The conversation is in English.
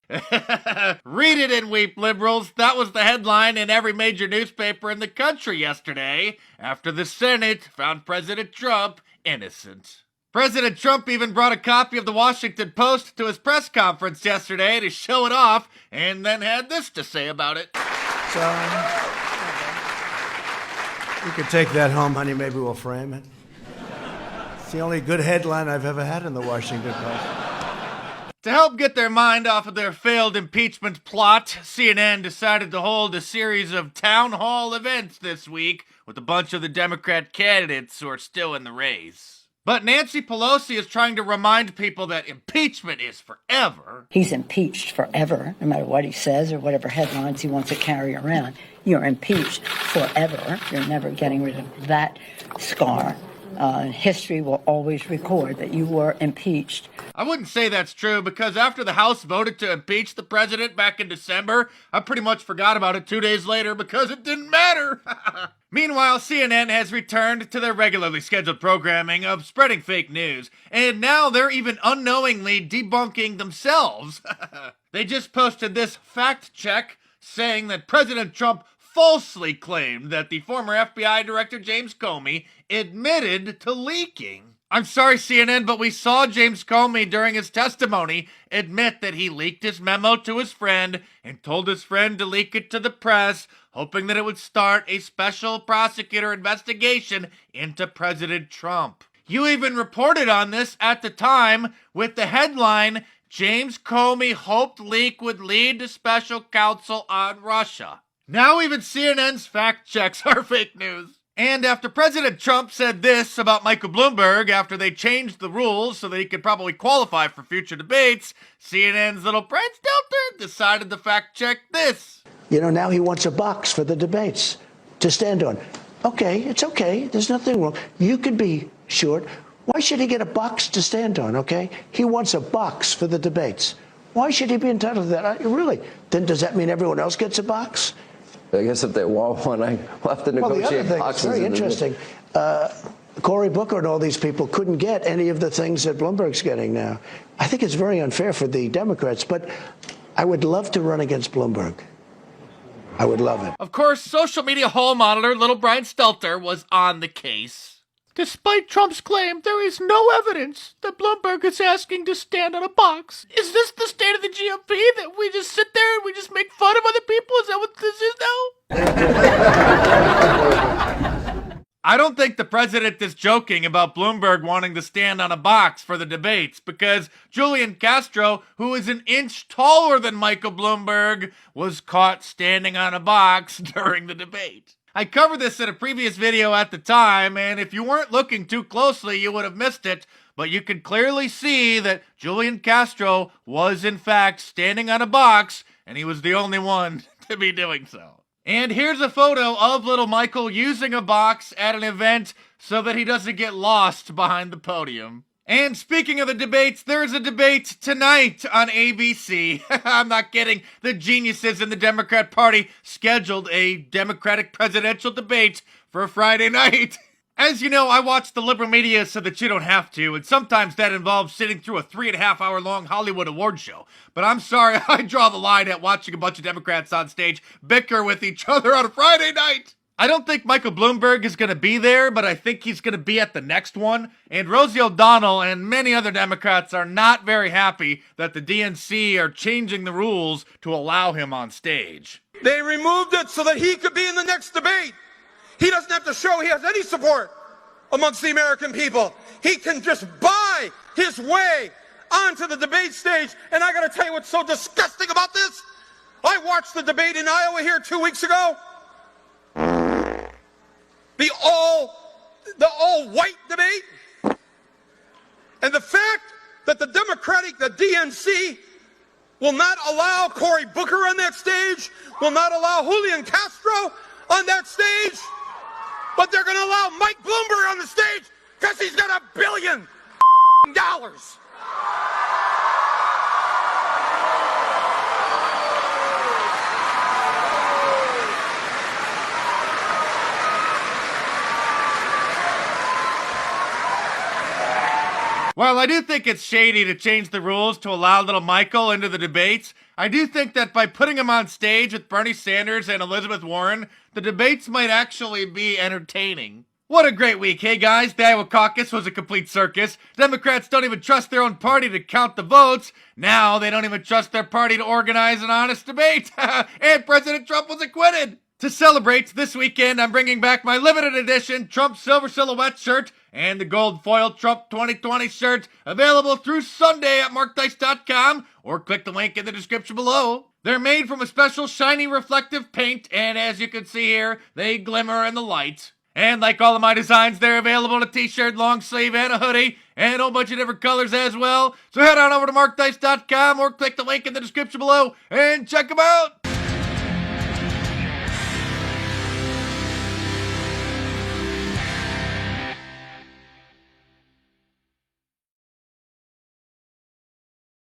Read it and weep, liberals. That was the headline in every major newspaper in the country yesterday after the Senate found President Trump innocent. President Trump even brought a copy of the Washington Post to his press conference yesterday to show it off, and then had this to say about it. So, you could take that home, honey. Maybe we'll frame it. It's the only good headline I've ever had in the Washington Post. To help get their mind off of their failed impeachment plot, CNN decided to hold a series of town hall events this week with a bunch of the Democrat candidates who are still in the race. But Nancy Pelosi is trying to remind people that impeachment is forever. He's impeached forever, no matter what he says or whatever headlines he wants to carry around. You're impeached forever. You're never getting rid of that scar. History will always record that you were impeached. I wouldn't say that's true because after the House voted to impeach the president back in December, I pretty much forgot about it 2 days later because it didn't matter. Meanwhile, CNN has returned to their regularly scheduled programming of spreading fake news, and now they're even unknowingly debunking themselves. They just posted this fact check saying that President Trump falsely claimed that the former FBI Director James Comey admitted to leaking. I'm sorry, CNN, but we saw James Comey during his testimony admit that he leaked his memo to his friend and told his friend to leak it to the press, hoping that it would start a special prosecutor investigation into President Trump. You even reported on this at the time with the headline, James Comey hoped leak would lead to special counsel on Russia. Now even CNN's fact checks are fake news. And after President Trump said this about Michael Bloomberg after they changed the rules so that he could probably qualify for future debates, CNN's little Brian Stelter decided to fact check this. You know, now he wants a box for the debates to stand on. Okay, it's okay. There's nothing wrong. You could be short. Why should he get a box to stand on, okay? He wants a box for the debates. Why should he be entitled to that? Really? Then does that mean everyone else gets a box? I guess if they want one, we'll have to negotiate well, the other thing, boxes. It's very interesting. Cory Booker and all these people couldn't get any of the things that Bloomberg's getting now. I think it's very unfair for the Democrats, but I would love to run against Bloomberg. I would love it. Of course, social media hall monitor little Brian Stelter was on the case. Despite Trump's claim, there is no evidence that Bloomberg is asking to stand on a box. Is this the state of the GOP, that we just sit there and we just make fun of other people? Is that what this is now? I don't think the president is joking about Bloomberg wanting to stand on a box for the debates because Julian Castro, who is an inch taller than Michael Bloomberg, was caught standing on a box during the debate. I covered this in a previous video at the time, and if you weren't looking too closely, you would have missed it, but you could clearly see that Julian Castro was in fact standing on a box, and he was the only one to be doing so. And here's a photo of little Michael using a box at an event so that he doesn't get lost behind the podium. And speaking of the debates, there is a debate tonight on ABC. I'm not kidding. The geniuses in the Democrat Party scheduled a Democratic presidential debate for Friday night. As you know, I watch the liberal media so that you don't have to, and sometimes that involves sitting through a 3.5-hour long Hollywood award show. But I'm sorry, I draw the line at watching a bunch of Democrats on stage bicker with each other on a Friday night. I don't think Michael Bloomberg is going to be there, but I think he's going to be at the next one. And Rosie O'Donnell and many other Democrats are not very happy that the DNC are changing the rules to allow him on stage. They removed it so that he could be in the next debate. He doesn't have to show he has any support amongst the American people. He can just buy his way onto the debate stage. And I got to tell you what's so disgusting about this. I watched the debate in Iowa here 2 weeks ago. The all-white debate, and the fact that the DNC will not allow Cory Booker on that stage, will not allow Julian Castro on that stage, but they're going to allow Mike Bloomberg on the stage because he's got $1 billion. While I do think it's shady to change the rules to allow little Michael into the debates, I do think that by putting him on stage with Bernie Sanders and Elizabeth Warren, the debates might actually be entertaining. What a great week, hey guys? The Iowa caucus was a complete circus. Democrats don't even trust their own party to count the votes. Now they don't even trust their party to organize an honest debate. And President Trump was acquitted. To celebrate this weekend, I'm bringing back my limited edition Trump Silver Silhouette shirt and the gold foil Trump 2020 shirt, available through Sunday at markdice.com, or click the link in the description below. They're made from a special shiny reflective paint, and as you can see here, they glimmer in the light. And like all of my designs, they're available in a t-shirt, long sleeve, and a hoodie, and a whole bunch of different colors as well. So head on over to markdice.com or click the link in the description below and check them out.